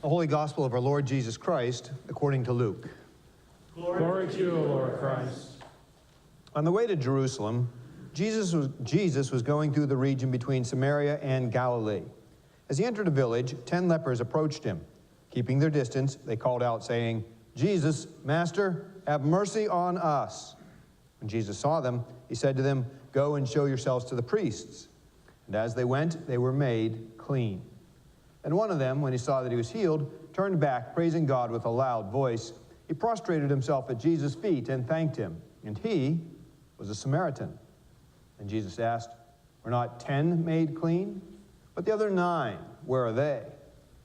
The Holy Gospel of our Lord Jesus Christ, according to Luke. Glory to you, O Lord Christ. On the way to Jerusalem, Jesus was going through the region between Samaria and Galilee. As he entered a village, 10 lepers approached him. Keeping their distance, they called out, saying, "Jesus, Master, have mercy on us." When Jesus saw them, he said to them, "Go and show yourselves to the priests." And as they went, they were made clean. And one of them, when he saw that he was healed, turned back, praising God with a loud voice. He prostrated himself at Jesus' feet and thanked him. And he was a Samaritan. And Jesus asked, "Were not 10 made clean? But the other 9, where are they?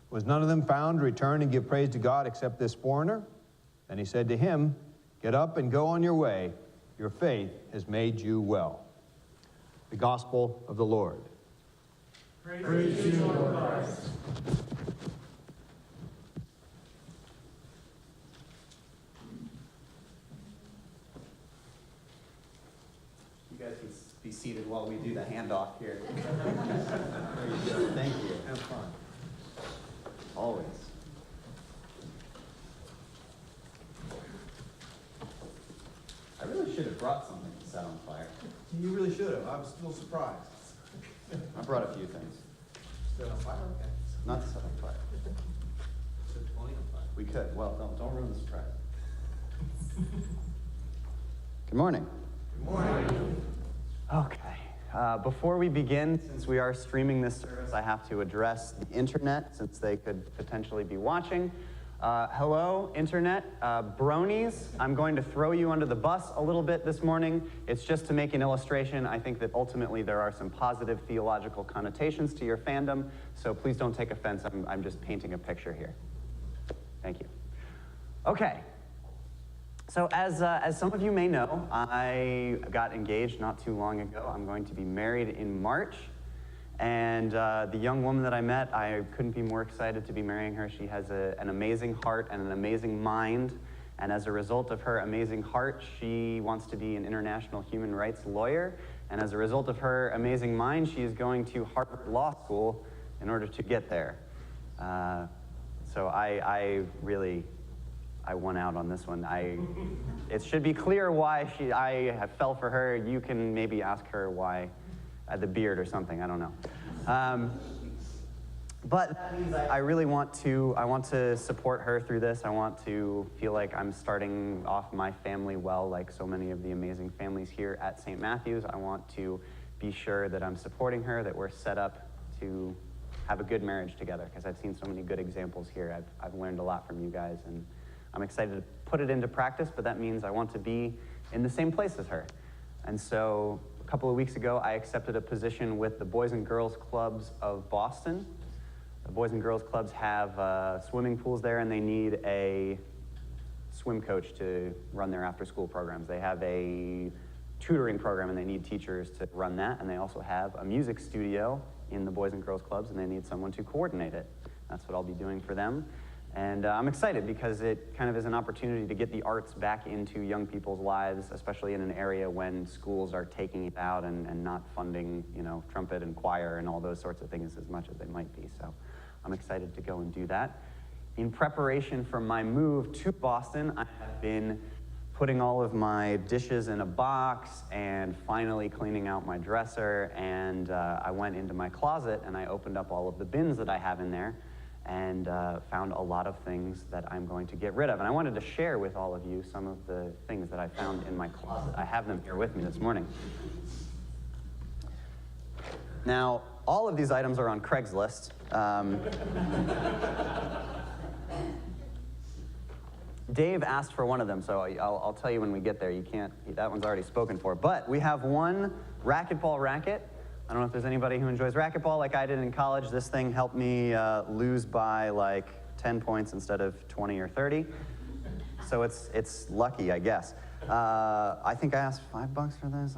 Was none of them found to return and give praise to God except this foreigner?" Then he said to him, "Get up and go on your way. Your faith has made you well." The Gospel of the Lord. Praise to you, Lord Christ. You guys can be seated while we do the handoff here. There you go. Thank you. Have fun. Always. I really should have brought something to set on fire. You really should have. I was still surprised. I brought a few things. Set on fire? Okay. Not to set on fire. Set 20 on fire. We could. Well, don't ruin the surprise. Good morning. Good morning. Okay. Before we begin, since we are streaming this service, I have to address the internet since they could potentially be watching. Hello, internet. Bronies, I'm going to throw you under the bus a little bit this morning. It's just to make an illustration. I think that ultimately there are some positive theological connotations to your fandom, so please don't take offense. I'm just painting a picture here. Thank you. Okay. So as some of you may know, I got engaged not too long ago. I'm going to be married in March. And the young woman that I met, I couldn't be more excited to be marrying her. She has an amazing heart and an amazing mind. And as a result of her amazing heart, she wants to be an international human rights lawyer. And as a result of her amazing mind, she is going to Harvard Law School in order to get there. So I won out on this one. It should be clear why I have fell for her. You can maybe ask her why. The beard or something, I don't know. But that means I really want to support her through this. I want to feel like I'm starting off my family well, like so many of the amazing families here at St. Matthew's. I want to be sure that I'm supporting her, that we're set up to have a good marriage together, because I've seen so many good examples here. I've learned a lot from you guys, and I'm excited to put it into practice, but that means I want to be in the same place as her. And so a couple of weeks ago, I accepted a position with the Boys and Girls Clubs of Boston. The Boys and Girls Clubs have swimming pools there, and they need a swim coach to run their after-school programs. They have a tutoring program, and they need teachers to run that, and they also have a music studio in the Boys and Girls Clubs, and they need someone to coordinate it. That's what I'll be doing for them. And I'm excited because it kind of is an opportunity to get the arts back into young people's lives, especially in an area when schools are taking it out and not funding, trumpet and choir and all those sorts of things as much as they might be. So I'm excited to go and do that. In preparation for my move to Boston, I have been putting all of my dishes in a box and finally cleaning out my dresser. And I went into my closet and I opened up all of the bins that I have in there, and found a lot of things that I'm going to get rid of. And I wanted to share with all of you some of the things that I found in my closet. I have them here with me this morning. Now, all of these items are on Craigslist. Dave asked for one of them, so I'll tell you when we get there. You can't, that one's already spoken for. But we have one racquetball racket. I don't know if there's anybody who enjoys racquetball like I did in college. This thing helped me lose by like 10 points instead of 20 or 30. So it's lucky, I guess. I think I asked $5 for this.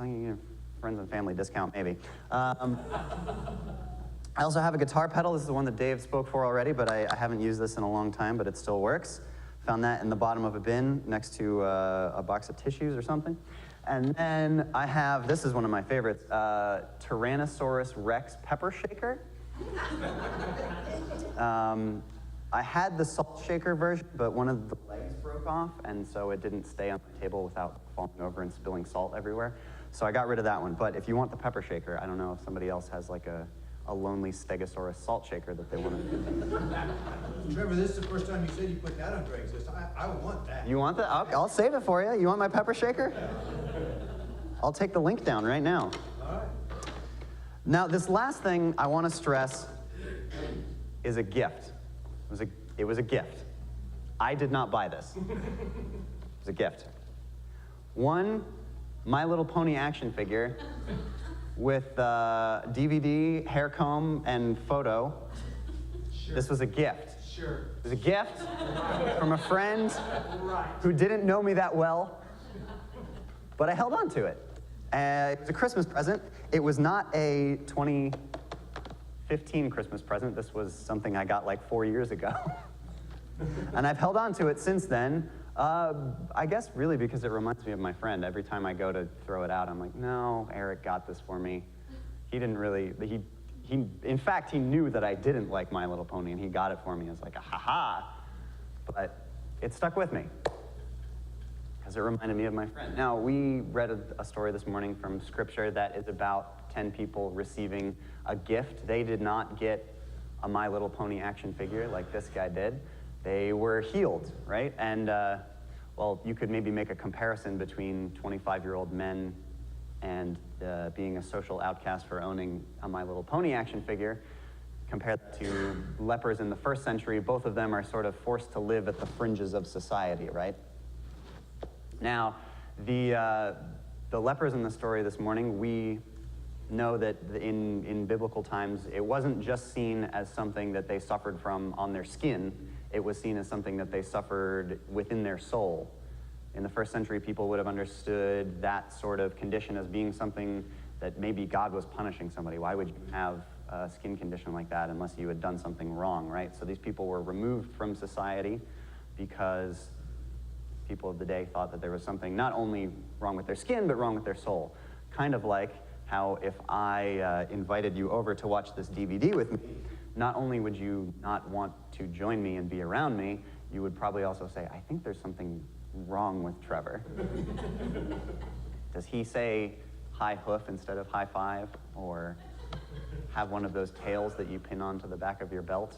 Friends and family discount, maybe. I also have a guitar pedal. This is the one that Dave spoke for already, but I haven't used this in a long time, but it still works. Found that in the bottom of a bin next to a box of tissues or something. And then I have, this is one of my favorites, Tyrannosaurus Rex pepper shaker. I had the salt shaker version, but one of the legs broke off, and so it didn't stay on the table without falling over and spilling salt everywhere. So I got rid of that one. But if you want the pepper shaker, I don't know if somebody else has like a lonely Stegosaurus salt shaker that they want to. Trevor, this is the first time you said you put that on Craigslist. I want that. You want that? I'll save it for you. You want my pepper shaker? I'll take the link down right now. All right. Now, this last thing I want to stress is a gift. It was a gift. I did not buy this. It was a gift. One My Little Pony action figure with DVD, hair comb, and photo. Sure. This was a gift. Sure. It was a gift from a friend who didn't know me that well, but I held on to it. It was a Christmas present. It was not a 2015 Christmas present. This was something I got like 4 years ago. And I've held on to it since then. I guess really because it reminds me of my friend. Every time I go to throw it out, I'm like, no, Eric got this for me. He didn't really, in fact, he knew that I didn't like My Little Pony, and he got it for me. I was like, ha-ha. But it stuck with me because it reminded me of my friend. Now, we read a story this morning from Scripture that is about 10 people receiving a gift. They did not get a My Little Pony action figure like this guy did. They were healed, right? And, well, you could maybe make a comparison between 25-year-old men and being a social outcast for owning a My Little Pony action figure. Compare that to lepers in the first century. Both of them are sort of forced to live at the fringes of society, right? Now, the lepers in the story this morning, we know that in biblical times, it wasn't just seen as something that they suffered from on their skin. It was seen as something that they suffered within their soul. In the first century, people would have understood that sort of condition as being something that maybe God was punishing somebody. Why would you have a skin condition like that unless you had done something wrong, right? So these people were removed from society because people of the day thought that there was something not only wrong with their skin, but wrong with their soul. Kind of like how if I invited you over to watch this DVD with me, not only would you not want to join me and be around me, you would probably also say, I think there's something wrong with Trevor. Does he say high hoof instead of high five? Or have one of those tails that you pin onto the back of your belt?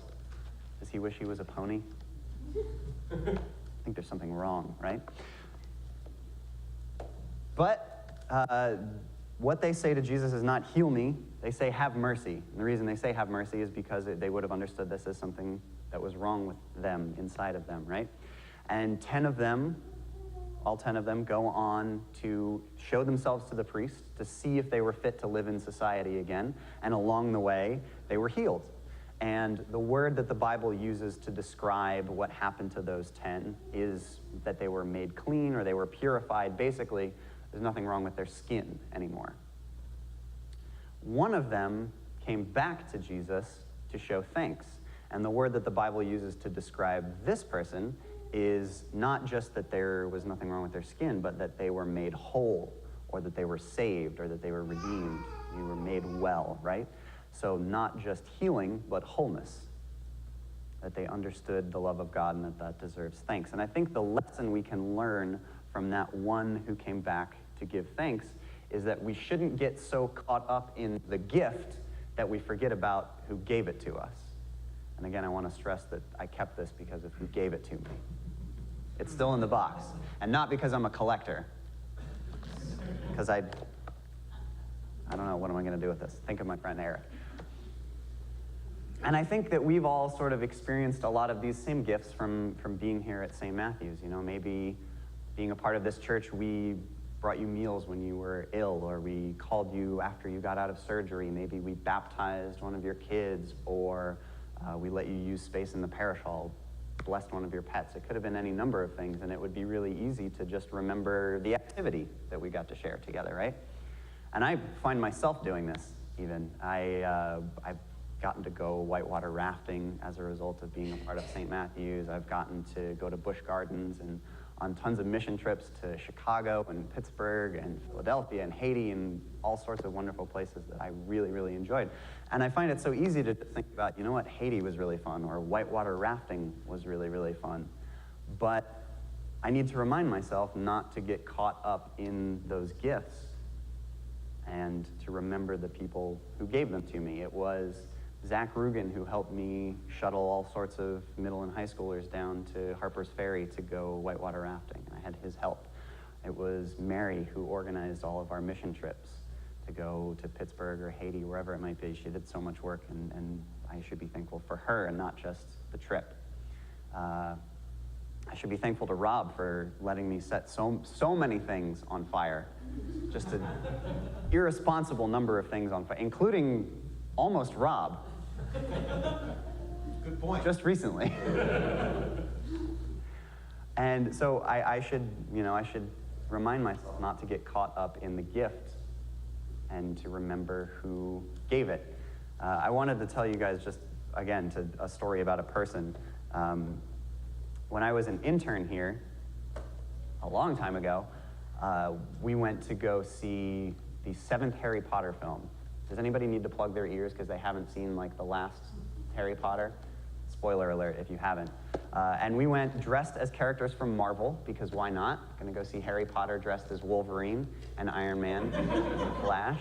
Does he wish he was a pony? I think there's something wrong, right? But what they say to Jesus is not heal me, they say have mercy. And the reason they say have mercy is because they would have understood this as something that was wrong with them, inside of them, right? And 10 of them, all 10 of them, go on to show themselves to the priest to see if they were fit to live in society again. And along the way, they were healed. And the word that the Bible uses to describe what happened to those 10 is that they were made clean or they were purified. Basically, there's nothing wrong with their skin anymore. One of them came back to Jesus to show thanks. And the word that the Bible uses to describe this person is not just that there was nothing wrong with their skin, but that they were made whole, or that they were saved, or that they were redeemed. You were made well, right? So not just healing, but wholeness. That they understood the love of God and that deserves thanks. And I think the lesson we can learn from that one who came back to give thanks is that we shouldn't get so caught up in the gift that we forget about who gave it to us. And again, I want to stress that I kept this because of who gave it to me. It's still in the box. And not because I'm a collector. Because I don't know, what am I going to do with this? Think of my friend Eric. And I think that we've all sort of experienced a lot of these same gifts from being here at St. Matthew's. You know, maybe being a part of this church, we brought you meals when you were ill, or we called you after you got out of surgery. Maybe we baptized one of your kids, or we let you use space in the parish hall, blessed one of your pets. It could have been any number of things, and it would be really easy to just remember the activity that we got to share together, right? And I find myself doing this, even. I've gotten to go whitewater rafting as a result of being a part of St. Matthew's. I've gotten to go to Busch Gardens and on tons of mission trips to Chicago and Pittsburgh and Philadelphia and Haiti and all sorts of wonderful places that I really, really enjoyed. And I find it so easy to think about, you know what, Haiti was really fun, or whitewater rafting was really, really fun. But I need to remind myself not to get caught up in those gifts and to remember the people who gave them to me. It was Zach Rugen who helped me shuttle all sorts of middle and high schoolers down to Harper's Ferry to go whitewater rafting, and I had his help. It was Mary who organized all of our mission trips to go to Pittsburgh or Haiti, wherever it might be. She did so much work, and I should be thankful for her and not just the trip. I should be thankful to Rob for letting me set so many things on fire. Just an irresponsible number of things on fire, including almost Rob. Good point. Just recently. And so I should remind myself not to get caught up in the gift and to remember who gave it. I wanted to tell you guys just, again, a story about a person. When I was an intern here, a long time ago, we went to go see the 7th Harry Potter film. Does anybody need to plug their ears because they haven't seen like the last Harry Potter? Spoiler alert if you haven't. And we went dressed as characters from Marvel, because why not? Gonna go see Harry Potter dressed as Wolverine and Iron Man and Flash.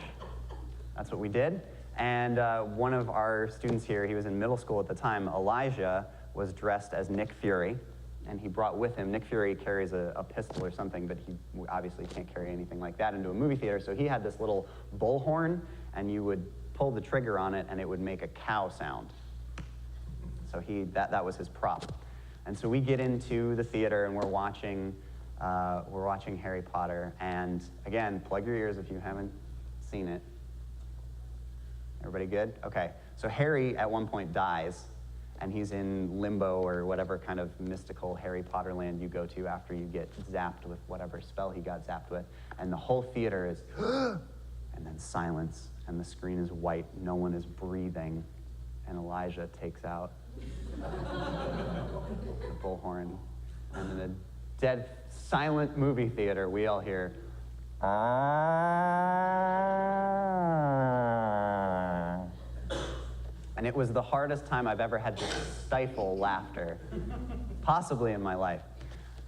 That's what we did. And one of our students here, he was in middle school at the time, Elijah, was dressed as Nick Fury. And he brought with him, Nick Fury carries a pistol or something, but he obviously can't carry anything like that into a movie theater. So he had this little bullhorn, and you would pull the trigger on it, and it would make a cow sound. So that was his prop. And so we get into the theater, and we're watching Harry Potter. And again, plug your ears if you haven't seen it. Everybody good? Okay. So Harry at one point dies, and he's in limbo or whatever kind of mystical Harry Potter land you go to after you get zapped with whatever spell he got zapped with. And the whole theater is, and then silence, and the screen is white, no one is breathing, and Elijah takes out the bullhorn. And in a dead, silent movie theater, we all hear, and it was the hardest time I've ever had to stifle laughter, possibly in my life.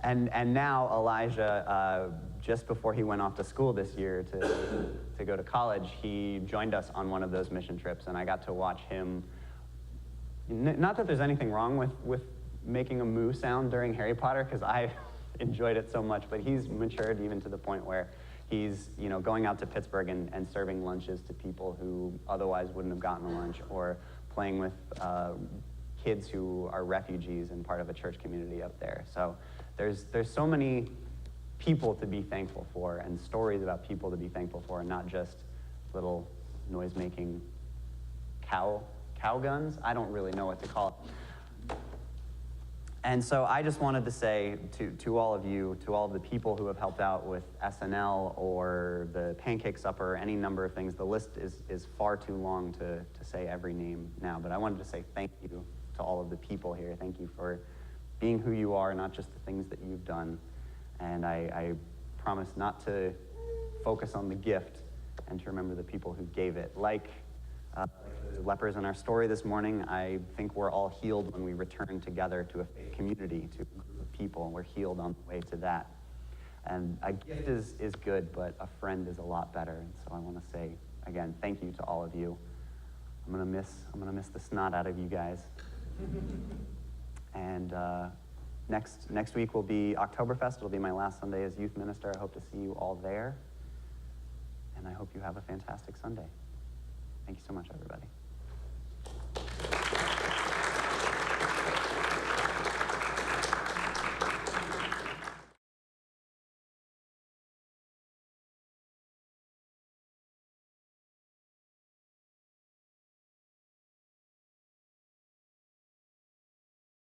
And now Elijah, just before he went off to school this year to go to college, he joined us on one of those mission trips, and I got to watch him. Not that there's anything wrong with making a moo sound during Harry Potter, because I enjoyed it so much, but he's matured even to the point where he's going out to Pittsburgh and serving lunches to people who otherwise wouldn't have gotten a lunch, or playing with kids who are refugees and part of a church community up there. So there's so many people to be thankful for, and stories about people to be thankful for, and not just little noise-making cow guns. I don't really know what to call it. And so I just wanted to say to all of you, to all of the people who have helped out with SNL or the Pancake Supper, or any number of things, the list is far too long to say every name now, but I wanted to say thank you to all of the people here. Thank you for being who you are, not just the things that you've done. And I promise not to focus on the gift and to remember the people who gave it. Like the lepers in our story this morning, I think we're all healed when we return together to a faith community, to a group of people, and we're healed on the way to that. And a gift is good, but a friend is a lot better. And so I want to say, again, thank you to all of you. I'm gonna miss the snot out of you guys. And next week will be Oktoberfest. It'll be my last Sunday as youth minister. I hope to see you all there. And I hope you have a fantastic Sunday. Thank you so much, everybody.